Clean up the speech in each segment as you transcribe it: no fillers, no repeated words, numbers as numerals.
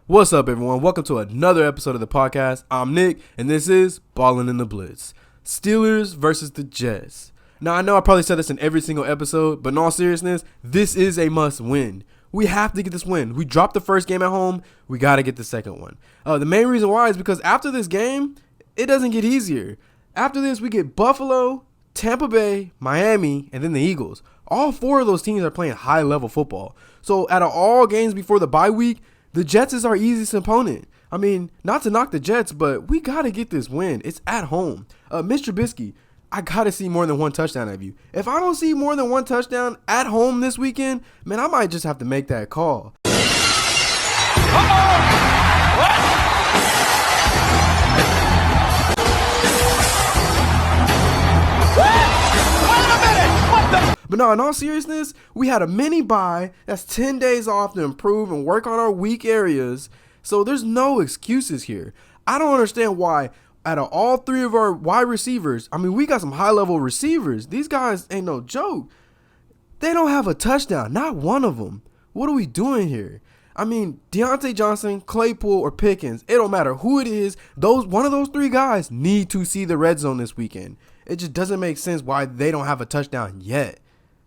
What's up, everyone? Welcome to another episode of the podcast. I'm Nick, and this is Ballin' in the Blitz. Steelers versus the Jets. Now, I know I probably said this in every single episode, but in all seriousness, this is a must-win. We have to get this win. We dropped the first game at home. We got to get the second one. The main reason why is because after this game, it doesn't get easier. After this, we get Buffalo, Tampa Bay, Miami, and then the Eagles. All four of those teams are playing high-level football. So, out of all games before the bye week, the Jets is our easiest opponent. I mean, not to knock the Jets, but we got to get this win. It's at home. Mr. Trubisky, I got to see more than one touchdown out of you. If I don't see more than one touchdown at home this weekend, man, I might just have to make that call. But no, in all seriousness, we had a mini bye. That's 10 days off to improve and work on our weak areas. So there's no excuses here. I don't understand why out of all three of our wide receivers, I mean, we got some high-level receivers. These guys ain't no joke. They don't have a touchdown, not one of them. What are we doing here? I mean, Deontay Johnson, Claypool, or Pickens, it don't matter who it is. One of those three guys need to see the red zone this weekend. It just doesn't make sense why they don't have a touchdown yet.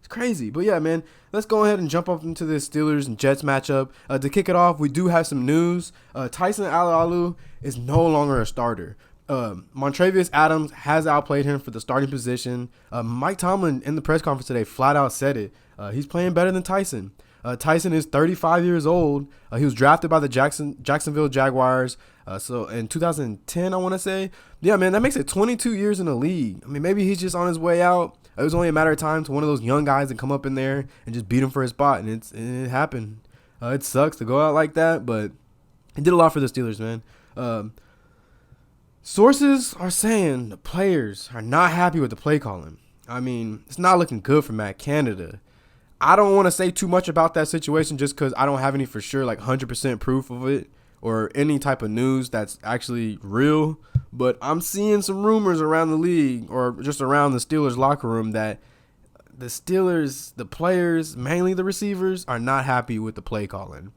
Crazy. But yeah, man, let's go ahead and jump up into this Steelers and Jets matchup. To kick it off, we do have some news. Tyson Alualu is no longer a starter. Montravius Adams has outplayed him for the starting position. Mike Tomlin in the press conference today flat out said it. He's playing better than Tyson. Tyson is 35 years old. He was drafted by the Jacksonville Jaguars. So in 2010, I want to say. Yeah, man, that makes it 22 years in the league. I mean, maybe he's just on his way out. It was only a matter of time to one of those young guys to come up in there and just beat him for his spot, and it happened. It sucks to go out like that, but it did a lot for the Steelers, man. Sources are saying the players are not happy with the play calling. I mean, it's not looking good for Matt Canada. I don't want to say too much about that situation just because I don't have any for sure, like 100% proof of it or any type of news that's actually real. But I'm seeing some rumors around the league or just around the Steelers locker room that the Steelers, the players, mainly the receivers, are not happy with the play calling.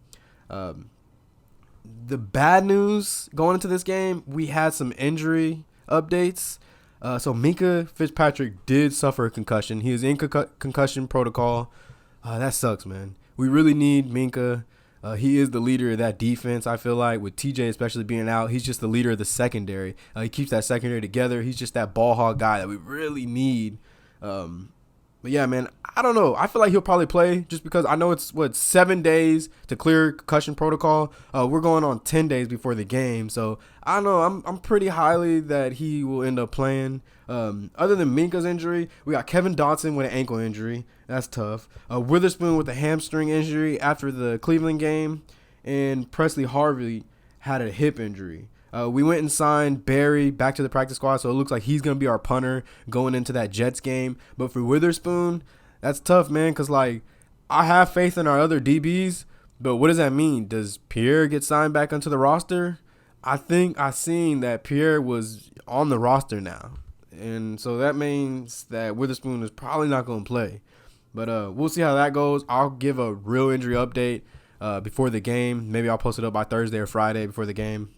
The bad news going into this game, we had some injury updates. So Minkah Fitzpatrick did suffer a concussion. He is in concussion protocol. That sucks, man. We really need Minkah. He is the leader of that defense, I feel like, with TJ especially being out. He's just the leader of the secondary. He keeps that secondary together. He's just that ball hog guy that we really need. But, yeah, man, I don't know. I feel like he'll probably play just because I know it's, 7 days to clear concussion protocol. We're going on 10 days before the game. So, I don't know. I'm pretty highly that he will end up playing. Other than Minkah's injury, we got Kevin Dotson with an ankle injury. That's tough. Witherspoon with a hamstring injury after the Cleveland game. And Presley Harvey had a hip injury. We went and signed Barry back to the practice squad, so it looks like he's going to be our punter going into that Jets game. But for Witherspoon, that's tough, man, because, like, I have faith in our other DBs, but what does that mean? Does Pierre get signed back onto the roster? I think I seen that Pierre was on the roster now, and so that means that Witherspoon is probably not going to play. But we'll see how that goes. I'll give a real injury update before the game. Maybe I'll post it up by Thursday or Friday before the game.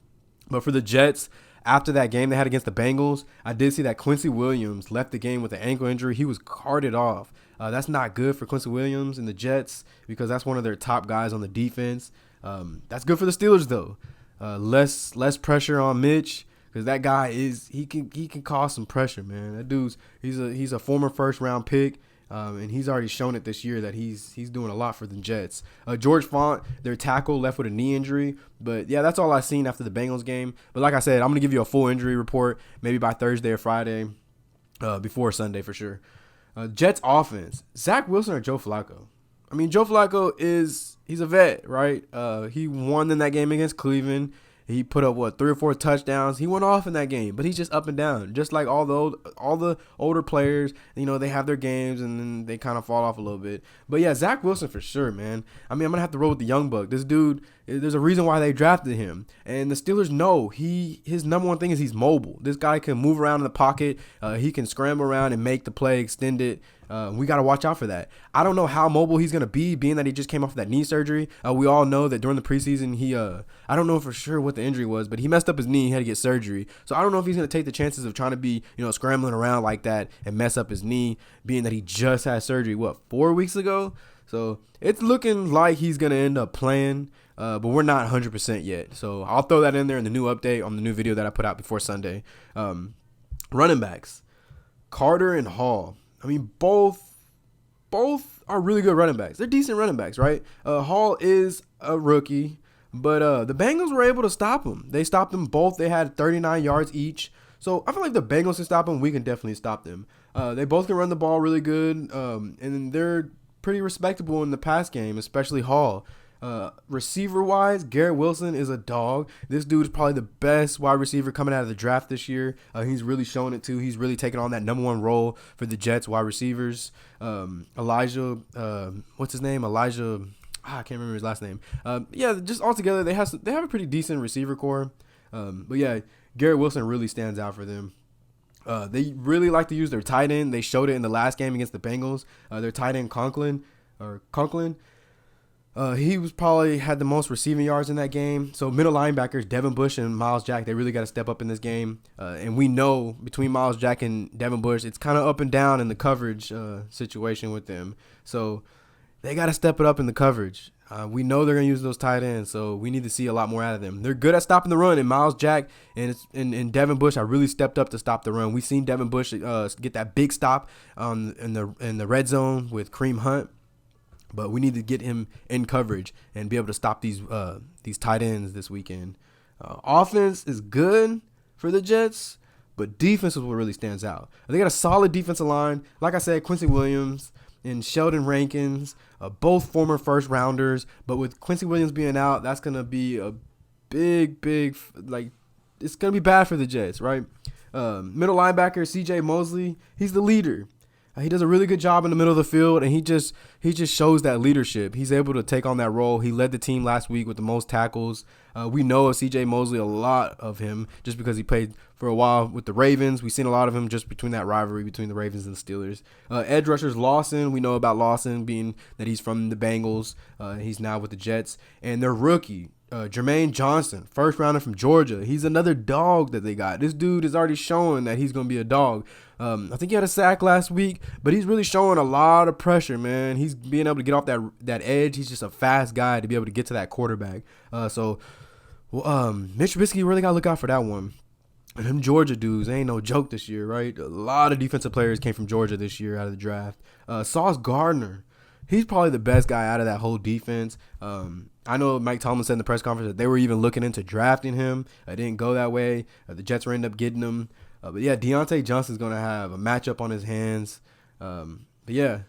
But for the Jets, after that game they had against the Bengals, I did see that Quincy Williams left the game with an ankle injury. He was carted off. That's not good for Quincy Williams and the Jets because that's one of their top guys on the defense. That's good for the Steelers, though. Less pressure on Mitch because that guy he can cause some pressure, man. That dude's he's a former first-round pick. And he's already shown it this year that he's doing a lot for the Jets. George Font, their tackle, left with a knee injury. But, yeah, that's all I've seen after the Bengals game. But like I said, I'm going to give you a full injury report maybe by Thursday or Friday before Sunday for sure. Jets offense, Zach Wilson or Joe Flacco? I mean, Joe Flacco he's a vet, right? He won in that game against Cleveland. He put up, 3 or 4 touchdowns. He went off in that game, but he's just up and down. Just like all the older players, they have their games and then they kind of fall off a little bit. But, yeah, Zach Wilson for sure, man. I mean, I'm going to have to roll with the young buck. This dude, there's a reason why they drafted him. And the Steelers know his number one thing is he's mobile. This guy can move around in the pocket. He can scramble around and make the play extended. We got to watch out for that. I don't know how mobile he's going to be, being that he just came off of that knee surgery. We all know that during the preseason, I don't know for sure what the injury was, but he messed up his knee. He had to get surgery. So I don't know if he's going to take the chances of trying to be, scrambling around like that and mess up his knee, being that he just had surgery, 4 weeks ago? So it's looking like he's going to end up playing, but we're not 100% yet. So I'll throw that in there in the new update on the new video that I put out before Sunday. Running backs, Carter and Hall. I mean, both are really good running backs. They're decent running backs, right? Hall is a rookie, but the Bengals were able to stop him. They stopped them both. They had 39 yards each. So I feel like the Bengals can stop them. We can definitely stop them. They both can run the ball really good, and they're pretty respectable in the pass game, especially Hall. Receiver-wise, Garrett Wilson is a dog. This dude is probably the best wide receiver coming out of the draft this year. He's really showing it too. He's really taking on that number one role for the Jets wide receivers. Elijah, what's his name? Elijah, I can't remember his last name. Just altogether, they have a pretty decent receiver core. But yeah, Garrett Wilson really stands out for them. They really like to use their tight end. They showed it in the last game against the Bengals. Their tight end Conklin. He was probably had the most receiving yards in that game. So middle linebackers, Devin Bush and Miles Jack, they really got to step up in this game. And we know between Miles Jack and Devin Bush, it's kind of up and down in the coverage situation with them. So they got to step it up in the coverage. We know they're going to use those tight ends, so we need to see a lot more out of them. They're good at stopping the run, and Miles Jack and Devin Bush are really stepped up to stop the run. We've seen Devin Bush get that big stop in the red zone with Kareem Hunt. But we need to get him in coverage and be able to stop these tight ends this weekend. Offense is good for the Jets, but defense is what really stands out. They got a solid defensive line. Like I said, Quincy Williams and Sheldon Rankins, both former first rounders. But with Quincy Williams being out, that's going to be a big, it's going to be bad for the Jets, right? Middle linebacker, CJ Mosley, he's the leader. He does a really good job in the middle of the field, and he just shows that leadership. He's able to take on that role. He led the team last week with the most tackles. We know of C.J. Mosley, a lot of him, just because he played for a while with the Ravens. We've seen a lot of him just between that rivalry between the Ravens and the Steelers. Edge rushers Lawson. We know about Lawson being that he's from the Bengals. He's now with the Jets. And their rookie, Jermaine Johnson, first rounder from Georgia. He's another dog that they got. This dude is already showing that he's going to be a dog. I think he had a sack last week, but he's really showing a lot of pressure, man. He's being able to get off that edge. He's just a fast guy to be able to get to that quarterback. Mitch Trubisky really got to look out for that one. And them Georgia dudes, they ain't no joke this year, right? A lot of defensive players came from Georgia this year out of the draft. Sauce Gardner, he's probably the best guy out of that whole defense. I know Mike Tomlin said in the press conference that they were even looking into drafting him. It didn't go that way. The Jets were ended up getting him. But yeah, Deontay Johnson's going to have a matchup on his hands. But yeah,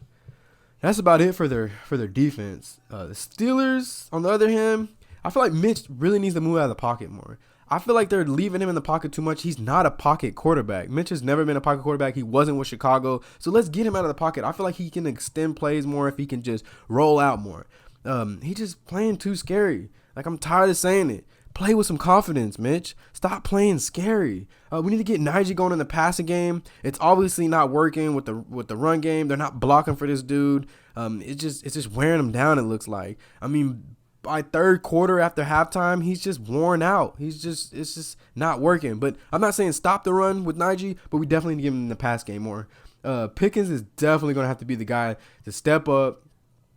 that's about it for their defense. The Steelers, on the other hand, I feel like Mitch really needs to move out of the pocket more. I feel like they're leaving him in the pocket too much. He's not a pocket quarterback. Mitch has never been a pocket quarterback. He wasn't with Chicago. So let's get him out of the pocket. I feel like he can extend plays more if he can just roll out more. He just playing too scary. Like, I'm tired of saying it. Play with some confidence, Mitch. Stop playing scary. We need to get Najee going in the passing game. It's obviously not working with the run game. They're not blocking for this dude. It's just wearing him down, it looks like. I mean, by third quarter after halftime, he's just worn out. It's just not working. But I'm not saying stop the run with Najee, but we definitely need to give him the pass game more. Pickens is definitely going to have to be the guy to step up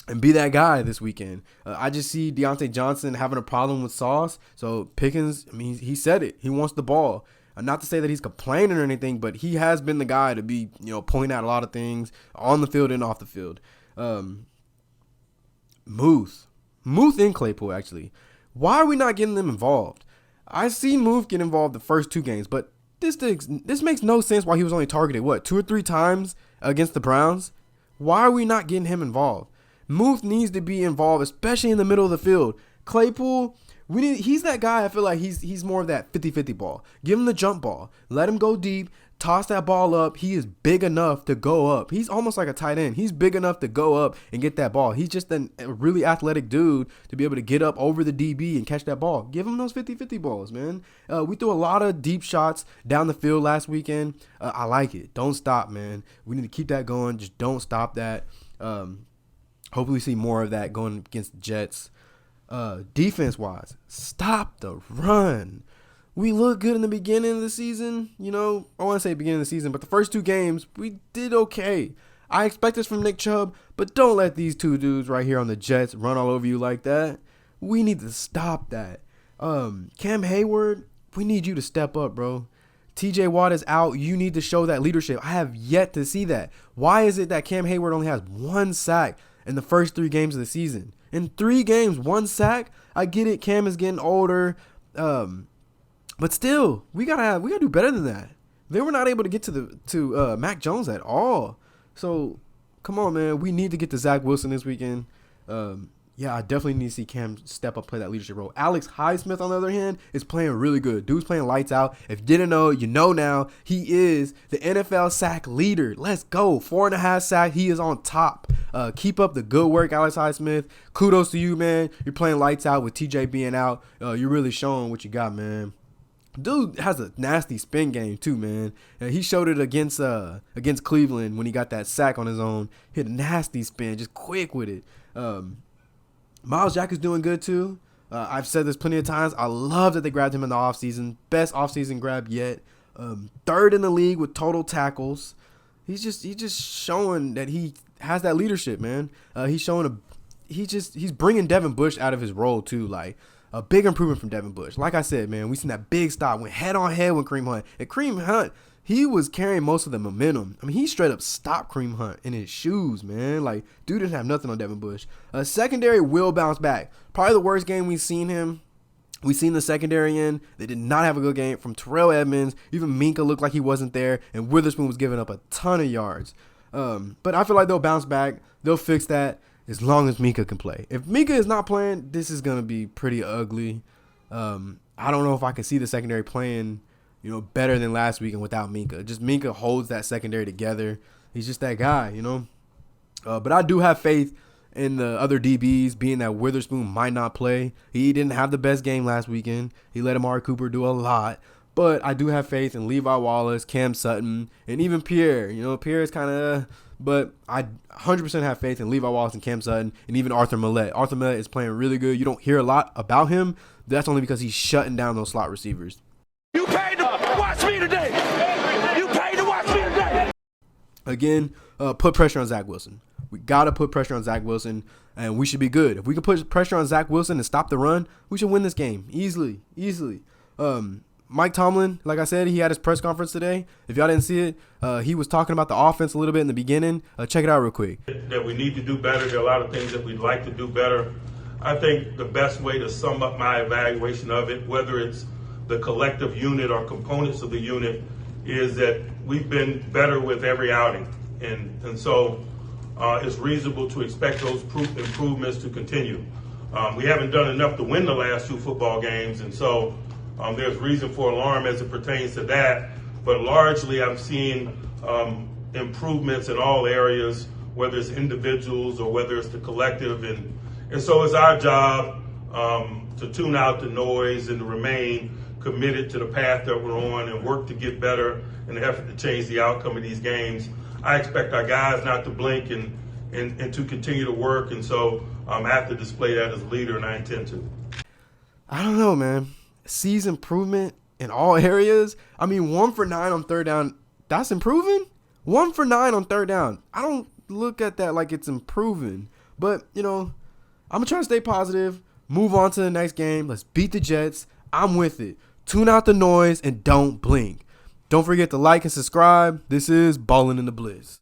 and be that guy this weekend. I just see Deontay Johnson having a problem with Sauce. So Pickens, I mean, he said it. He wants the ball. Not to say that he's complaining or anything, but he has been the guy to be, pointing out a lot of things on the field and off the field. Muth and Claypool, actually. Why are we not getting them involved? I see Muth get involved the first two games, but this makes no sense why he was only targeted, 2 or 3 times against the Browns? Why are we not getting him involved? Muth needs to be involved, especially in the middle of the field. Claypool, He's that guy. I feel like he's more of that 50-50 ball. Give him the jump ball. Let him go deep. Toss that ball up. He is big enough to go up. He's almost like a tight end. He's big enough to go up and get that ball. He's just a really athletic dude to be able to get up over the DB and catch that ball. Give him those 50-50 balls, man. We threw a lot of deep shots down the field last weekend. I like it. Don't stop, man. We need to keep that going. Just don't stop that. Hopefully we see more of that going against the Jets. Defense-wise, stop the run. We looked good in the beginning of the season. You know, I want to say beginning of the season, but the first 2 games, we did okay. I expect this from Nick Chubb, but don't let these 2 dudes right here on the Jets run all over you like that. We need to stop that. Cam Hayward, we need you to step up, bro. TJ Watt is out. You need to show that leadership. I have yet to see that. Why is it that Cam Hayward only has 1 sack in the first 3 games of the season? In 3 games, 1 sack? I get it. Cam is getting older. But still, we gotta do better than that. They were not able to get to Mac Jones at all. So come on, man. We need to get to Zach Wilson this weekend. Yeah, I definitely need to see Cam step up, play that leadership role. Alex Highsmith, on the other hand, is playing really good. Dude's playing lights out. If you didn't know, you know now. He is the NFL sack leader. Let's go. 4.5 sacks. He is on top. Keep up the good work, Alex Highsmith. Kudos to you, man. You're playing lights out with TJ being out. You're really showing what you got, man. Dude has a nasty spin game too, man. He showed it against Cleveland when he got that sack on his own. Hit a nasty spin, just quick with it. Miles Jack is doing good too. I've said this plenty of times. I love that they grabbed him in the offseason. Best offseason grab yet. 3rd in the league with total tackles. He's just showing that he has that leadership, man. He's bringing Devin Bush out of his role too. Like, a big improvement from Devin Bush. Like I said, man, we seen that big stop, went head on head with Kareem Hunt. And Kareem Hunt, he was carrying most of the momentum. I mean, he straight up stopped Kareem Hunt in his shoes, man. Like, dude didn't have nothing on Devin Bush. Secondary will bounce back. Probably the worst game we've seen him. We've seen the secondary in. They did not have a good game from Terrell Edmonds. Even Minka looked like he wasn't there. And Witherspoon was giving up a ton of yards. But I feel like they'll bounce back. They'll fix that. As long as Minka can play. If Minka is not playing, this is going to be pretty ugly. I don't know if I can see the secondary playing, better than last week and without Minka. Just Minka holds that secondary together. He's just that guy, But I do have faith in the other DBs, being that Witherspoon might not play. He didn't have the best game last weekend. He let Amari Cooper do a lot. But I do have faith in Levi Wallace, Cam Sutton, and even Pierre. Pierre is kind of... But I 100% have faith in Levi Wallace and Cam Sutton and even Arthur Millette. Arthur Millette is playing really good. You don't hear a lot about him. That's only because he's shutting down those slot receivers. You paid to watch me today. You paid to watch me today. Again, put pressure on Zach Wilson. We got to put pressure on Zach Wilson, and we should be good. If we can put pressure on Zach Wilson and stop the run, we should win this game easily. Mike Tomlin, like I said, he had his press conference today. If y'all didn't see it, he was talking about the offense a little bit in the beginning. Check it out real quick. That we need to do better. There are a lot of things that we'd like to do better. I think the best way to sum up my evaluation of it, whether it's the collective unit or components of the unit, is that we've been better with every outing. And so it's reasonable to expect those improvements to continue. We haven't done enough to win the last 2 football games, and so there's reason for alarm as it pertains to that, but largely I'm seeing improvements in all areas, whether it's individuals or whether it's the collective, and so it's our job to tune out the noise and to remain committed to the path that we're on and work to get better in the effort to change the outcome of these games. I expect our guys not to blink and to continue to work, and so I have to display that as a leader, and I intend to. I don't know, man. Sees improvement in all areas. I mean, 1 for 9 on 3rd down, that's improving? 1 for 9 on 3rd down. I don't look at that like it's improving. But, I'm going to try to stay positive, move on to the next game. Let's beat the Jets. I'm with it. Tune out the noise and don't blink. Don't forget to like and subscribe. This is Ballin' in the Blitz.